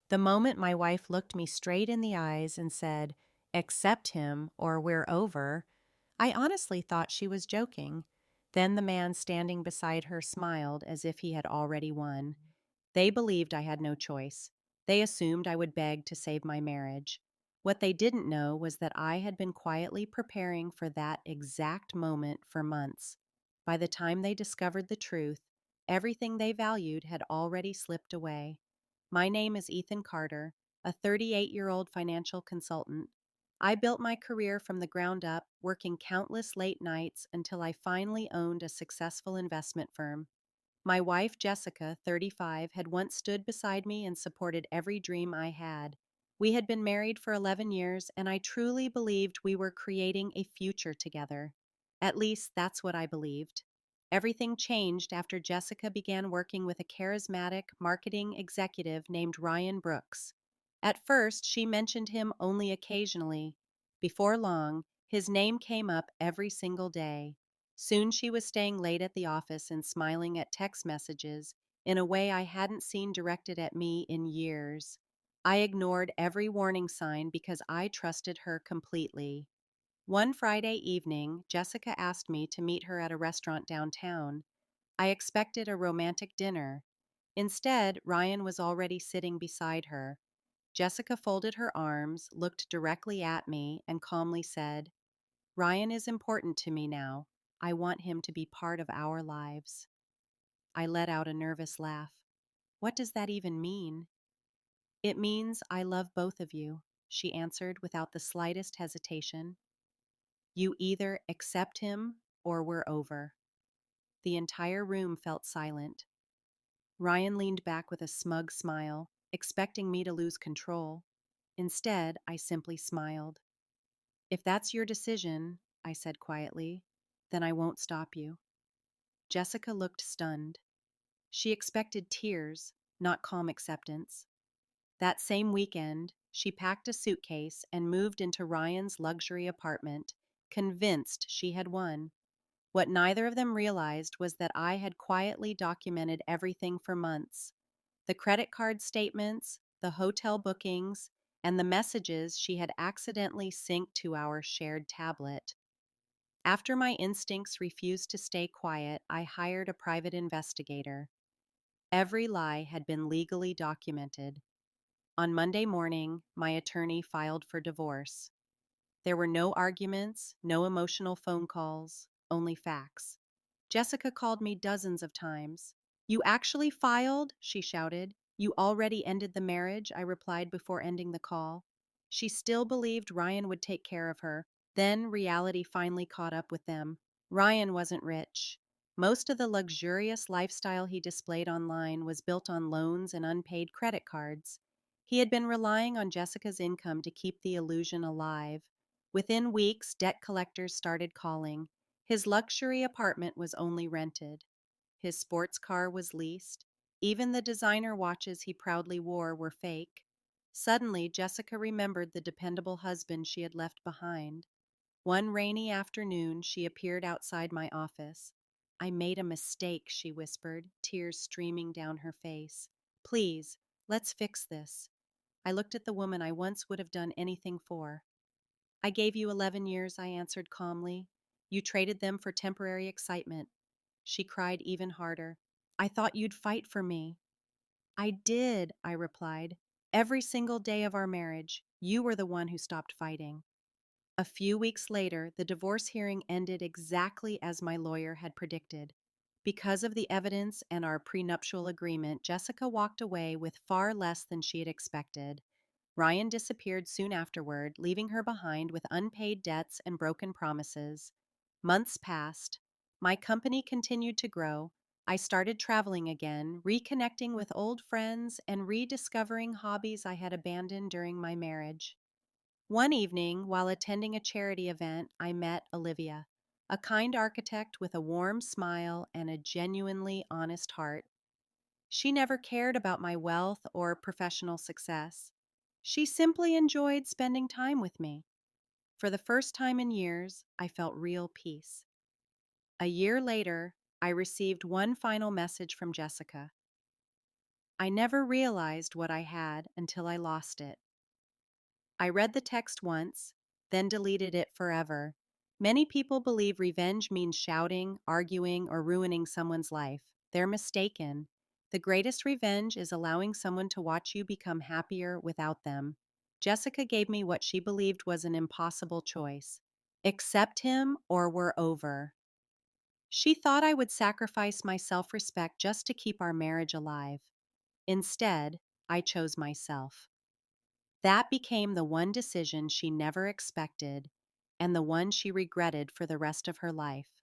The moment my wife looked me straight in the eyes and said, "Accept him or we're over," I honestly thought she was joking. Then the man standing beside her smiled as if he had already won. They believed I had no choice. They assumed I would beg to save my marriage. What they didn't know was that I had been quietly preparing for that exact moment for months. By the time they discovered the truth, everything they valued had already slipped away. My name is Ethan Carter, a 38-year-old financial consultant. I built my career from the ground up, working countless late nights until I finally owned a successful investment firm. My wife, Jessica, 35, had once stood beside me and supported every dream I had. We had been married for 11 years, and I truly believed we were creating a future together. At least, that's what I believed. Everything changed after Jessica began working with a charismatic marketing executive named Ryan Brooks. At first, she mentioned him only occasionally. Before long, his name came up every single day. Soon she was staying late at the office and smiling at text messages in a way I hadn't seen directed at me in years. I ignored every warning sign because I trusted her completely. One Friday evening, Jessica asked me to meet her at a restaurant downtown. I expected a romantic dinner. Instead, Ryan was already sitting beside her. Jessica folded her arms, looked directly at me, and calmly said, "Ryan is important to me now. I want him to be part of our lives." I let out a nervous laugh. "What does that even mean?" "It means I love both of you," she answered without the slightest hesitation. "You either accept him or we're over." The entire room felt silent. Ryan leaned back with a smug smile, expecting me to lose control. Instead, I simply smiled. "If that's your decision," I said quietly, "then I won't stop you." Jessica looked stunned. She expected tears, not calm acceptance. That same weekend, she packed a suitcase and moved into Ryan's luxury apartment, convinced she had won. What neither of them realized was that I had quietly documented everything for months. The credit card statements, the hotel bookings, and the messages she had accidentally synced to our shared tablet. After my instincts refused to stay quiet, I hired a private investigator. Every lie had been legally documented. On Monday morning, my attorney filed for divorce. There were no arguments, no emotional phone calls, only facts. Jessica called me dozens of times. "You actually filed?" she shouted. "You already ended the marriage," I replied before ending the call. She still believed Ryan would take care of her. Then reality finally caught up with them. Ryan wasn't rich. Most of the luxurious lifestyle he displayed online was built on loans and unpaid credit cards. He had been relying on Jessica's income to keep the illusion alive. Within weeks, debt collectors started calling. His luxury apartment was only rented. His sports car was leased. Even the designer watches he proudly wore were fake. Suddenly, Jessica remembered the dependable husband she had left behind. One rainy afternoon, she appeared outside my office. "I made a mistake," she whispered, tears streaming down her face. "Please, let's fix this." I looked at the woman I once would have done anything for. "I gave you 11 years," I answered calmly. "You traded them for temporary excitement." She cried even harder. "I thought you'd fight for me." "I did," I replied. "Every single day of our marriage, you were the one who stopped fighting." A few weeks later, the divorce hearing ended exactly as my lawyer had predicted. Because of the evidence and our prenuptial agreement, Jessica walked away with far less than she had expected. Ryan disappeared soon afterward, leaving her behind with unpaid debts and broken promises. Months passed. My company continued to grow. I started traveling again, reconnecting with old friends, and rediscovering hobbies I had abandoned during my marriage. One evening, while attending a charity event, I met Olivia, a kind architect with a warm smile and a genuinely honest heart. She never cared about my wealth or professional success. She simply enjoyed spending time with me. For the first time in years, I felt real peace. A year later, I received one final message from Jessica. I never realized what I had until I lost it. I read the text once, then deleted it forever. Many people believe revenge means shouting, arguing, or ruining someone's life. They're mistaken. The greatest revenge is allowing someone to watch you become happier without them. Jessica gave me what she believed was an impossible choice: accept him or we're over. She thought I would sacrifice my self respect just to keep our marriage alive. Instead, I chose myself. That became the one decision she never expected and the one she regretted for the rest of her life.